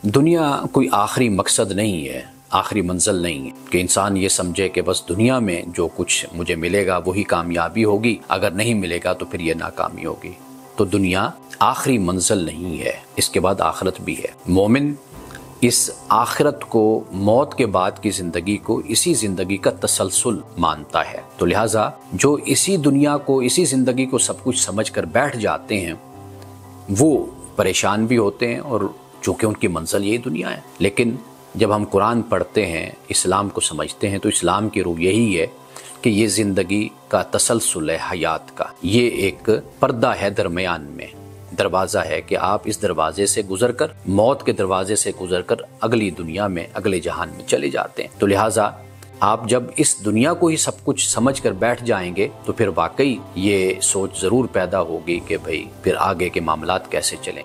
दुनिया कोई आखिरी मकसद नहीं है, आखिरी मंजिल नहीं है कि इंसान ये समझे कि बस दुनिया में जो कुछ मुझे मिलेगा वही कामयाबी होगी, अगर नहीं मिलेगा तो फिर ये नाकामी होगी। तो दुनिया आखिरी मंजिल नहीं है, इसके बाद आखिरत भी है। मोमिन इस आखिरत को, मौत के बाद की ज़िंदगी को इसी ज़िंदगी का तसलसल मानता है। तो लिहाजा जो इसी दुनिया को, इसी ज़िंदगी को सब कुछ समझ कर बैठ जाते हैं वो परेशान भी होते हैं, और चूँकि उनकी मंजिल यही दुनिया है। लेकिन जब हम कुरान पढ़ते हैं, इस्लाम को समझते हैं, तो इस्लाम की रूह यही है कि ये ज़िंदगी का तसलसल है, हयात का। ये एक पर्दा है दरमियान में, दरवाज़ा है कि आप इस दरवाजे से गुजरकर, मौत के दरवाजे से गुजरकर अगली दुनिया में, अगले जहान में चले जाते हैं। तो लिहाजा आप जब इस दुनिया को ही सब कुछ समझ कर बैठ जाएंगे तो फिर वाकई ये सोच ज़रूर पैदा होगी कि भाई फिर आगे के मामलात कैसे चलें।